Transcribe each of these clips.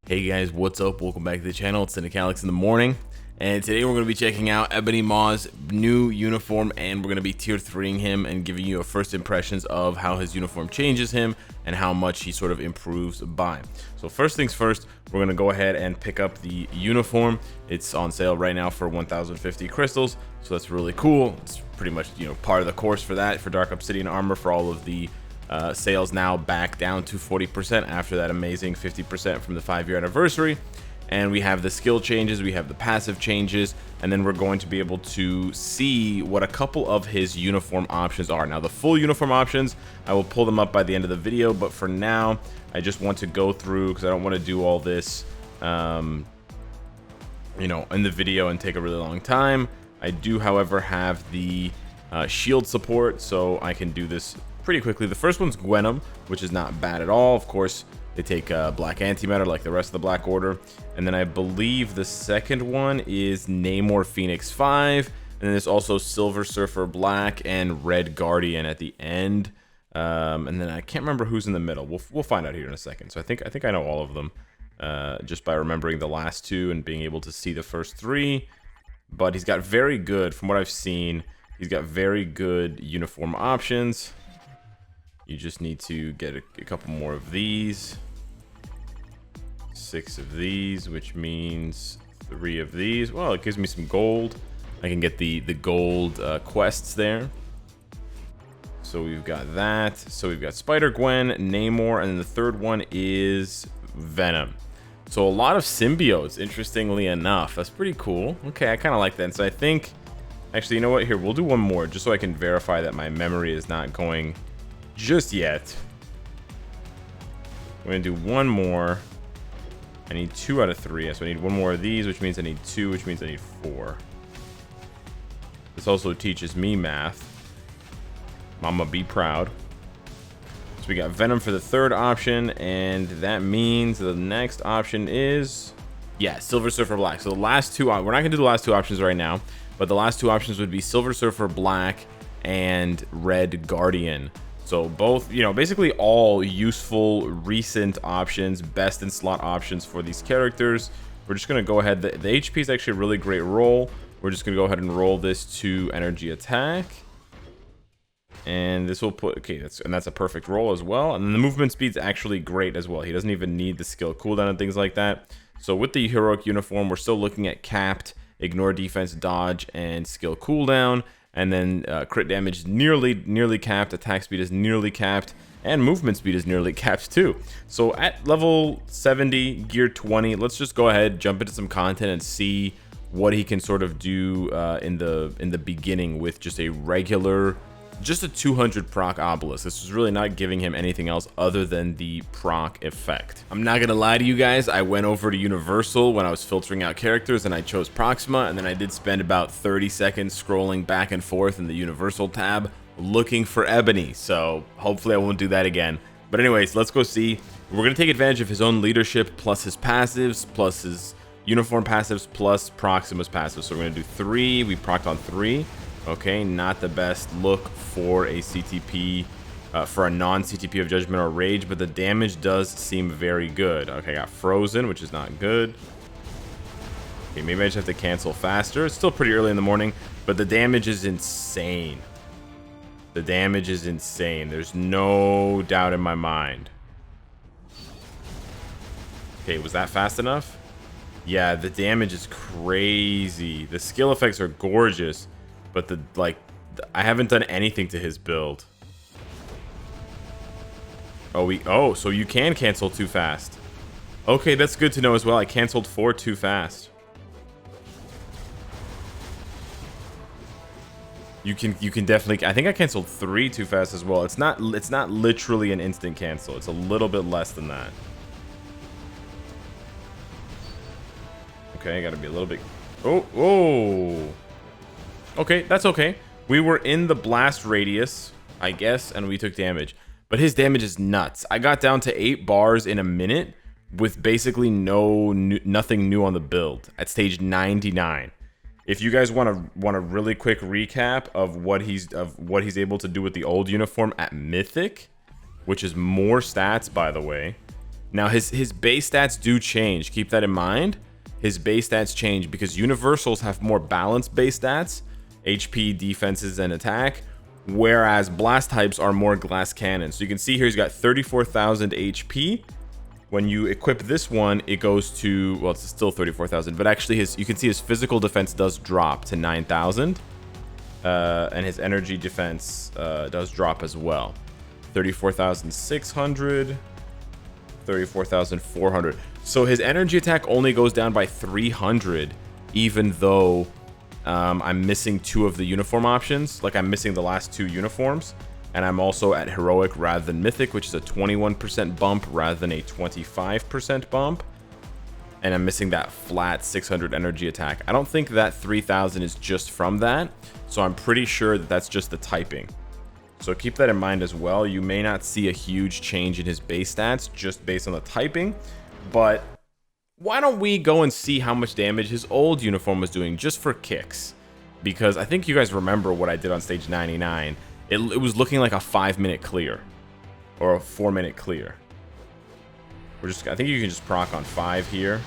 Hey guys, what's up? Welcome back to the channel. It's Cynicalex in the morning, and today we're going to be checking out EBONY MAW's new uniform, and we're going to be tier 3ing him and giving you a first impressions of how his uniform changes him and how much he sort of improves by. So first things first, we're going to go ahead and pick up the uniform. It's on sale right now for 1050 crystals, so that's really cool. It's pretty much, part of the course for that, for Dark Obsidian armor, for all of the sales now back down to 40% after that amazing 50% from the 5-year anniversary. And we have the skill changes, we have the passive changes, and then we're going to be able to see what a couple of his uniform options are. Now the full uniform options, I will pull them up by the end of the video, but for now I just want to go through, because I don't want to do all this in the video and take a really long time. I do, however, have the shield support, so I can do this pretty quickly. The first one's Gwenum, which is not bad at all. Of course, they take black antimatter like the rest of the Black Order. And then I believe the second one is Namor Phoenix 5. And then there's also Silver Surfer Black and Red Guardian at the end. And then I can't remember who's in the middle. We'll find out here in a second. So I think I know all of them just by remembering the last two and being able to see the first three. But he's got very good, from what I've seen, he's got very good uniform options. You just need to get a couple more of these. 6 of these, which means 3 of these. Well, it gives me some gold. I can get the gold quests there. So we've got that. So we've got Spider-Gwen, Namor, and then the third one is Venom. So a lot of symbiotes, interestingly enough. That's pretty cool. Okay, I kind of like that. And so I think, actually, you know what? Here, we'll do one more just so I can verify that my memory is not going just yet. We're gonna do one more. I need 2 out of 3, so I need one more of these, which means I need 2, which means I need 4. This also teaches me math. Mama, be proud. So we got Venom for the third option, and that means the next option is, yeah, Silver Surfer Black. So the last two, we're not gonna do the last two options right now, but the last two options would be Silver Surfer Black and Red Guardian. So both, basically all useful recent options, best in slot options for these characters. We're just going to go ahead. The HP is actually a really great roll. We're just going to go ahead and roll this to energy attack. And this will put, okay, that's a perfect roll as well. And then the movement speed's actually great as well. He doesn't even need the skill cooldown and things like that. So with the heroic uniform, we're still looking at capped, ignore defense, dodge, and skill cooldown. And then crit damage is nearly capped, attack speed is nearly capped, and movement speed is nearly capped too. So at level 70, gear 20, let's just go ahead, jump into some content and see what he can sort of do in the beginning with just a regular, just a 200 proc obelisk. This is really not giving him anything else other than the proc effect. I'm not gonna lie to you guys, I went over to Universal when I was filtering out characters and I chose Proxima, and then I did spend about 30 seconds scrolling back and forth in the Universal tab looking for Ebony, so hopefully I won't do that again. But anyways, let's go see. We're gonna take advantage of his own leadership plus his passives plus his uniform passives plus Proxima's passives. So we're gonna do 3. We procced on 3. Okay, not the best look for a CTP, for a non-CTP of Judgment or Rage, but the damage does seem very good. Okay, I got Frozen, which is not good. Okay, maybe I just have to cancel faster. It's still pretty early in the morning, but the damage is insane. The damage is insane. There's no doubt in my mind. Okay, was that fast enough? Yeah, the damage is crazy. The skill effects are gorgeous. But I haven't done anything to his build. Oh, so you can cancel too fast. Okay, that's good to know as well. I canceled 4 too fast. You can definitely. I think I canceled 3 too fast as well. It's not literally an instant cancel. It's a little bit less than that. Okay, I gotta be a little bit. Oh. Okay, that's okay. We were in the blast radius, I guess, and we took damage. But his damage is nuts. I got down to 8 bars in a minute with basically nothing new on the build at stage 99. If you guys want a really quick recap of what he's able to do with the old uniform at Mythic, which is more stats, by the way, Now his base stats do change. Keep that in mind. His base stats change because universals have more balanced base stats, HP, defenses, and attack, whereas blast types are more glass cannon. So you can see here he's got 34,000 HP. When you equip this one, it goes to, well, it's still 34,000, but actually you can see his physical defense does drop to 9,000, and his energy defense does drop as well. 34,600, 34,400. So his energy attack only goes down by 300, even though I'm missing 2 of the uniform options. Like, I'm missing the last 2 uniforms, and I'm also at heroic rather than mythic, which is a 21% bump rather than a 25% bump. And I'm missing that flat 600 energy attack. I don't think that 3,000 is just from that, so I'm pretty sure that that's just the typing. So keep that in mind as well. You may not see a huge change in his base stats just based on the typing, but why don't we go and see how much damage his old uniform was doing just for kicks? Because I think you guys remember what I did on stage 99. It was looking like a 5-minute clear or a 4-minute clear. I think you can just proc on 5 here.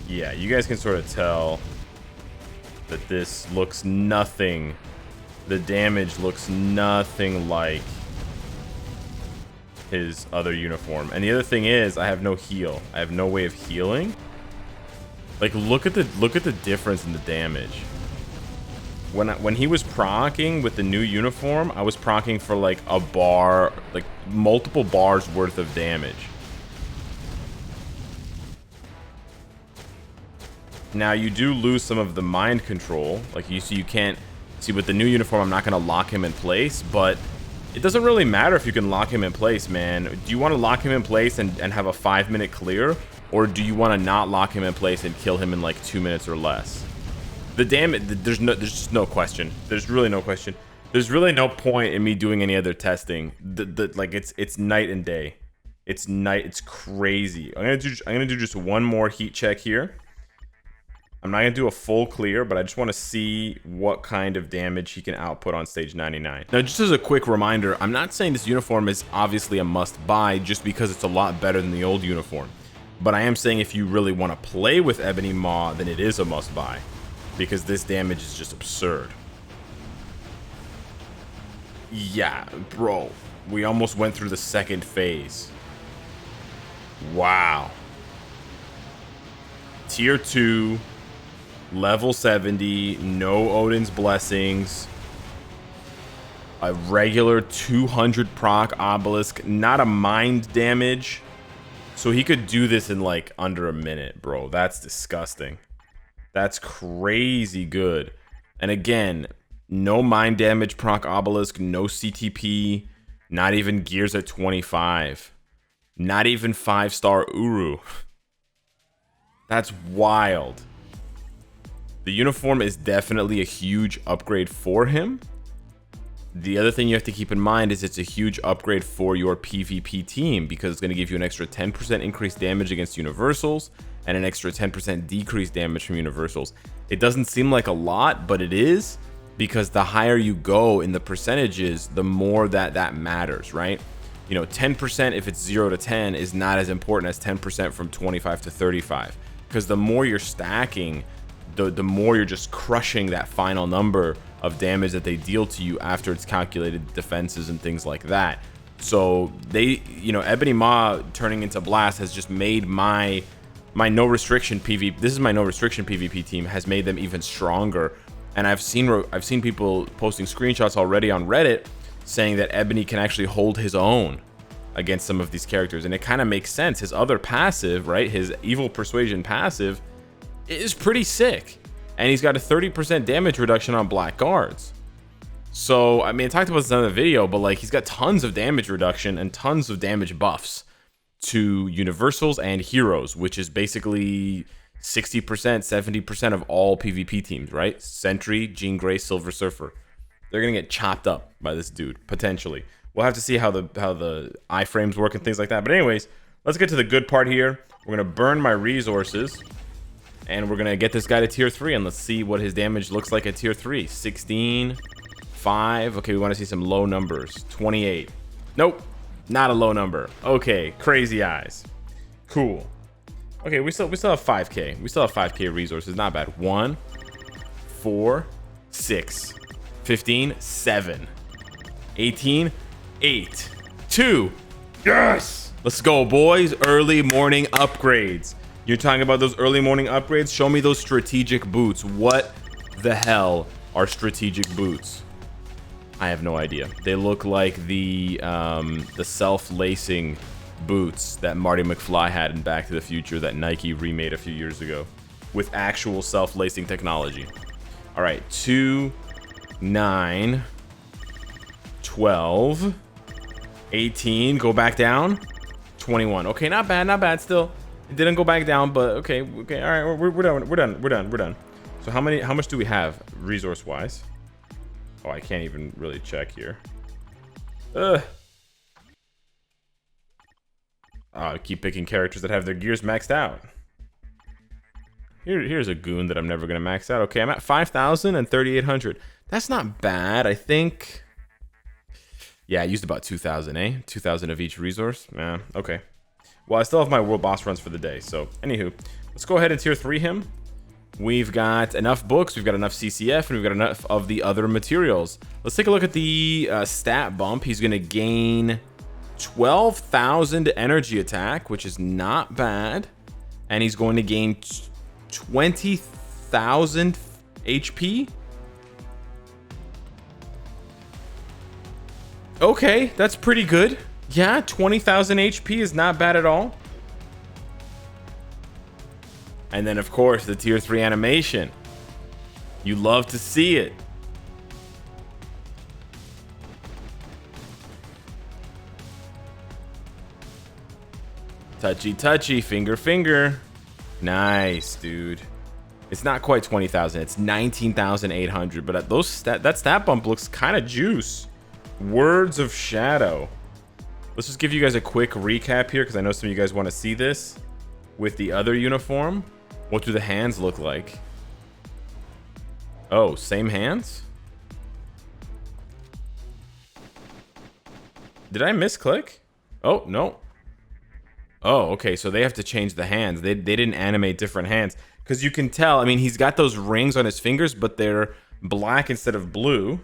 Yeah, you guys can sort of tell that this looks nothing. The damage looks nothing like his other uniform. And the other thing is, I have no heal. I have no way of healing. Like, look at the difference in the damage. When he was proccing with the new uniform, I was proccing for like a bar, like multiple bars worth of damage. Now you do lose some of the mind control. Like, you see, you can't see with the new uniform, I'm not going to lock him in place, but it doesn't really matter if you can lock him in place, man. Do you want to lock him in place and have a 5-minute clear? Or do you want to not lock him in place and kill him in like 2 minutes or less? The damage, there's just no question. There's really no question. There's really no point in me doing any other testing. Like, it's night and day. It's crazy. I'm gonna do just one more heat check here. I'm not gonna do a full clear, but I just want to see what kind of damage he can output on stage 99. Now, just as a quick reminder, I'm not saying this uniform is obviously a must-buy just because it's a lot better than the old uniform. But I am saying if you really want to play with Ebony Maw, then it is a must-buy, because this damage is just absurd. Yeah, bro. We almost went through the second phase. Wow. Tier 2, level 70, no Odin's Blessings, a regular 200 proc obelisk, not a mind damage. So he could do this in like under a minute, bro. That's disgusting. That's crazy good. And again, no mind damage proc obelisk, no CTP, not even gears at 25, not even 5-star Uru. That's wild. The uniform is definitely a huge upgrade for him. The other thing you have to keep in mind is it's a huge upgrade for your PvP team, because it's going to give you an extra 10% increased damage against universals and an extra 10% decreased damage from universals. It doesn't seem like a lot, but it is, because the higher you go in the percentages, the more that matters, right? You know, 10% if it's 0 to 10 is not as important as 10% from 25 to 35, because the more you're stacking, the more you're just crushing that final number of damage that they deal to you after it's calculated defenses and things like that. So they, you know, Ebony Maw turning into Blast has just made my no restriction PvP. This is my no restriction PvP team has made them even stronger. And I've seen people posting screenshots already on Reddit saying that Ebony can actually hold his own against some of these characters, and it kind of makes sense. His other passive, right, his Evil Persuasion passive, is pretty sick, and he's got a 30% damage reduction on black guards. So I mean, I talked about this in another video, but like, he's got tons of damage reduction and tons of damage buffs to universals and heroes, which is basically 60%, 70% of all PvP teams, right? Sentry, Jean Grey, Silver Surfer, they're gonna get chopped up by this dude potentially. We'll have to see how the iframes work and things like that. But anyways, let's get to the good part here. We're gonna burn my resources, and we're gonna get this guy to tier 3, and let's see what his damage looks like at tier 3. 16, 5. Okay, we want to see some low numbers. 28. Nope. Not a low number. Okay, crazy eyes. Cool. Okay, we still have 5k. We still have 5k resources. Not bad. 1, 4, 6, 15, 7, 18, 8, 2. Yes! Let's go, boys. Early morning upgrades. You're talking about those early morning upgrades? Show me those strategic boots. What the hell are strategic boots? I have no idea. They look like the self-lacing boots that Marty McFly had in Back to the Future that Nike remade a few years ago with actual self-lacing technology. All right, 2, 9, 12, 18. Go back down. 21. Okay, not bad still. It didn't go back down, but okay. All right, we're done. So how much do we have resource-wise? Oh, I can't even really check here. I keep picking characters that have their gears maxed out. Here's a goon that I'm never gonna max out. Okay, I'm at 5,000 and 3,800. That's not bad, I think. Yeah, I used about 2,000, eh? 2,000 of each resource. Yeah, okay. Well, I still have my world boss runs for the day. So, anywho, let's go ahead and tier 3 him. We've got enough books, we've got enough CCF, and we've got enough of the other materials. Let's take a look at the stat bump. He's going to gain 12,000 energy attack, which is not bad. And he's going to gain 20,000 HP. Okay, that's pretty good. Yeah, 20,000 HP is not bad at all. And then, of course, the tier 3 animation. You love to see it. Touchy, finger. Nice, dude. It's not quite 20,000. It's 19,800. But that stat bump looks kind of juice. Words of Shadow. Let's just give you guys a quick recap here, because I know some of you guys want to see this with the other uniform. What do the hands look like? Oh, same hands? Did I misclick? Oh, no. Oh, okay, so they have to change the hands. They didn't animate different hands. Because you can tell, I mean, he's got those rings on his fingers, but they're black instead of blue.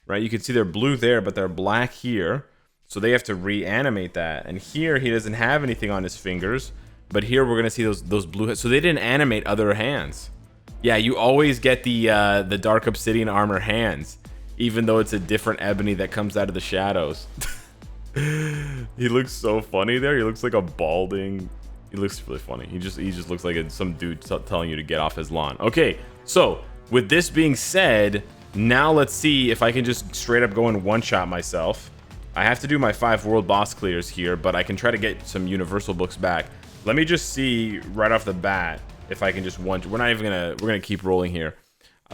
Right, you can see they're blue there, but they're black here. So they have to reanimate that. And here, he doesn't have anything on his fingers. But here, we're going to see those blue hands. So they didn't animate other hands. Yeah, you always get the Dark Obsidian Armor hands. Even though it's a different ebony that comes out of the shadows. He looks so funny there. He looks like a balding... He looks really funny. He just looks like some dude telling you to get off his lawn. Okay, so with this being said... Now let's see if I can just straight up go and one-shot myself. I have to do my 5 world boss clears here, but I can try to get some universal books back. Let me just see right off the bat if I can just we're gonna keep rolling here.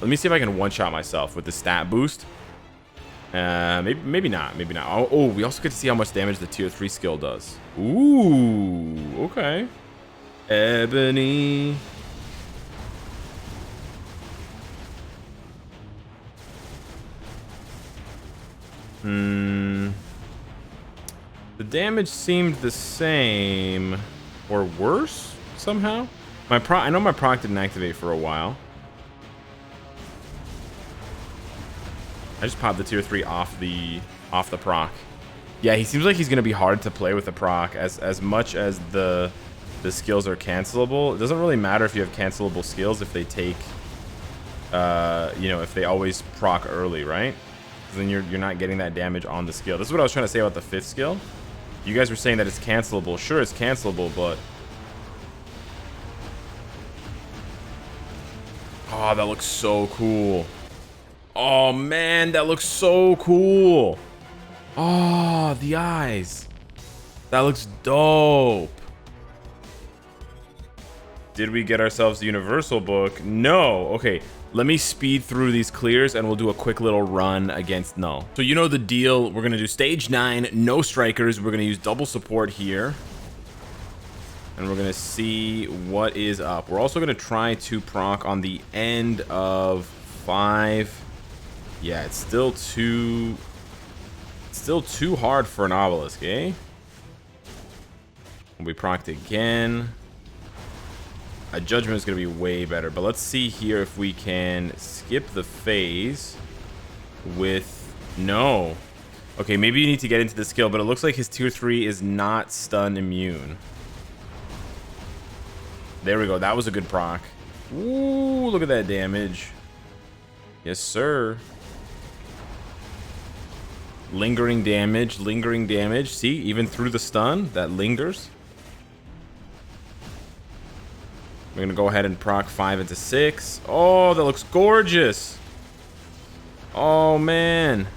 Let me see if I can one-shot myself with the stat boost. Maybe not. Oh, we also get to see how much damage the tier 3 skill does. Ooh, okay. Ebony. The damage seemed the same or worse somehow. I know my proc didn't activate for a while. I just popped the tier 3 off the proc. Yeah, he seems like he's gonna be hard to play with the proc as much as the skills are cancelable. It doesn't really matter if you have cancelable skills if they take you know, if they always proc early, right? Then you're not getting that damage on the skill. This is what I was trying to say about the 5th skill. You guys were saying that it's cancelable. Sure, it's cancelable, but... Oh, that looks so cool. Oh, man, that looks so cool. Oh, the eyes. That looks dope. Did we get ourselves the universal book? No. Okay. Let me speed through these clears and we'll do a quick little run against Null. So you know the deal. We're going to do stage 9, no strikers. We're going to use double support here. And we're going to see what is up. We're also going to try to proc on the end of 5. Yeah, it's still too Still too hard for an obelisk, eh? We procced again. A judgment is going to be way better. But let's see here if we can skip the phase with... No. Okay, maybe you need to get into the skill, but it looks like his tier 3 is not stun immune. There we go. That was a good proc. Ooh, look at that damage. Yes, sir. Lingering damage, lingering damage. See, even through the stun, that lingers. We're going to go ahead and proc 5 into 6. Oh, that looks gorgeous. Oh, man.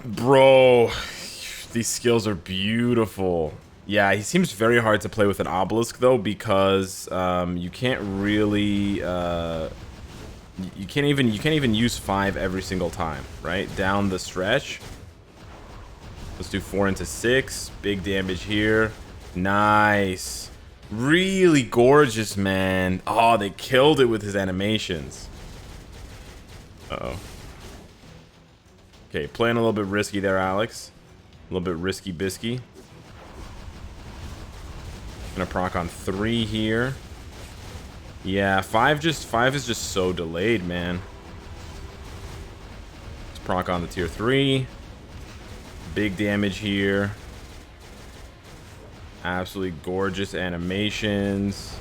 Bro, these skills are beautiful. Yeah, he seems very hard to play with an obelisk, though, because you can't really... You can't even use 5 every single time, right? Down the stretch. Let's do 4 into 6. Big damage here. Nice. Really gorgeous, man. Oh, they killed it with his animations. Uh-oh. Okay, playing a little bit risky there, Alex. A little bit risky bisky. Gonna proc on 3 here. Yeah, 5 is just so delayed, man. Let's proc on the tier 3. Big damage here. Absolutely gorgeous animations.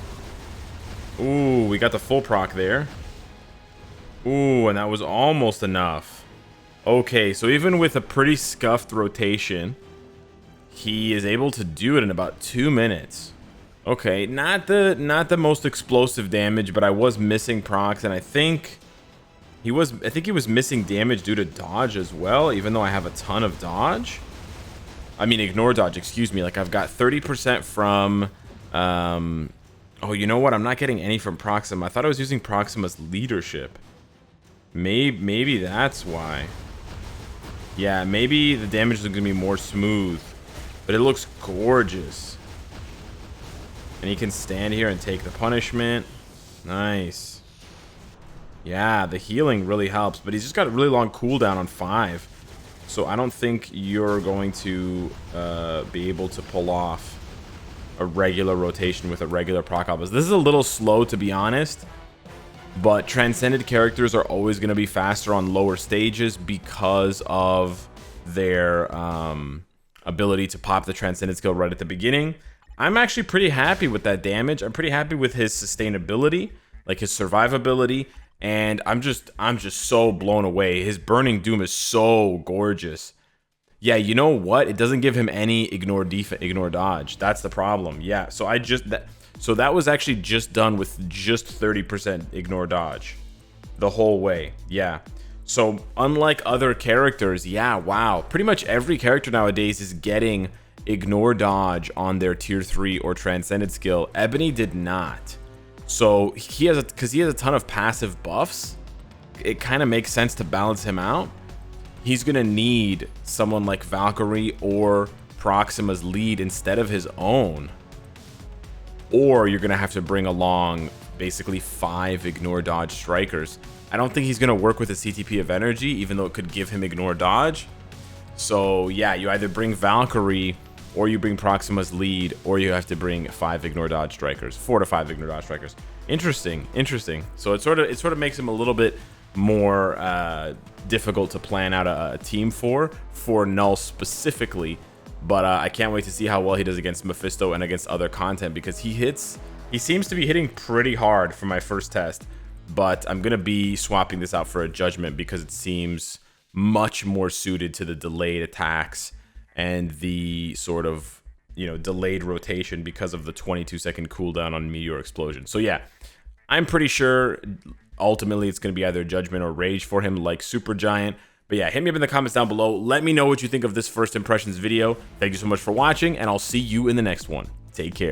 Ooh, we got the full proc there. Ooh, and that was almost enough. Okay, so even with a pretty scuffed rotation, he is able to do it in about 2 minutes. Okay, not the most explosive damage, but I was missing procs, and I think he was missing damage due to dodge as well, even though I have a ton of dodge. I mean, ignore dodge, excuse me. Like, I've got 30% from oh, you know what? I'm not getting any from Proxima. I thought I was using Proxima's leadership. Maybe that's why. Yeah, maybe the damage is going to be more smooth, but it looks gorgeous. And he can stand here and take the punishment. Nice. Yeah, the healing really helps, but he's just got a really long cooldown on 5. So I don't think you're going to be able to pull off a regular rotation with a regular proc obelisk. This is a little slow, to be honest, but transcended characters are always going to be faster on lower stages because of their ability to pop the transcended skill right at the beginning. I'm actually pretty happy with that damage. I'm pretty happy with his sustainability, like his survivability, and I'm just so blown away. His Burning Doom is so gorgeous. Yeah, you know what? It doesn't give him any ignore dodge. That's the problem. Yeah, so that was actually just done with just 30% ignore dodge the whole way. Yeah. So unlike other characters, yeah, wow. Pretty much every character nowadays is getting ignore dodge on their tier 3 or transcended skill. Ebony did not. So because he has a ton of passive buffs, it kind of makes sense to balance him out. He's gonna need someone like Valkyrie or Proxima's lead instead of his own, or you're gonna have to bring along basically 5 ignore dodge strikers. I don't think he's gonna work with a CTP of energy, even though it could give him ignore dodge. So yeah, you either bring Valkyrie, or you bring Proxima's lead, or you have to bring 5 ignore dodge strikers, 4 to 5 ignore dodge strikers. Interesting. So it sort of makes him a little bit more difficult to plan out a team for Null specifically. But I can't wait to see how well he does against Mephisto and against other content, because he seems to be hitting pretty hard for my first test. But I'm gonna be swapping this out for a judgment because it seems much more suited to the delayed attacks and the sort of, you know, delayed rotation because of the 22-second cooldown on Meteor Explosion. So yeah, I'm pretty sure ultimately it's going to be either Judgment or Rage for him, like Supergiant. But yeah, hit me up in the comments down below. Let me know what you think of this first impressions video. Thank you so much for watching, and I'll see you in the next one. Take care.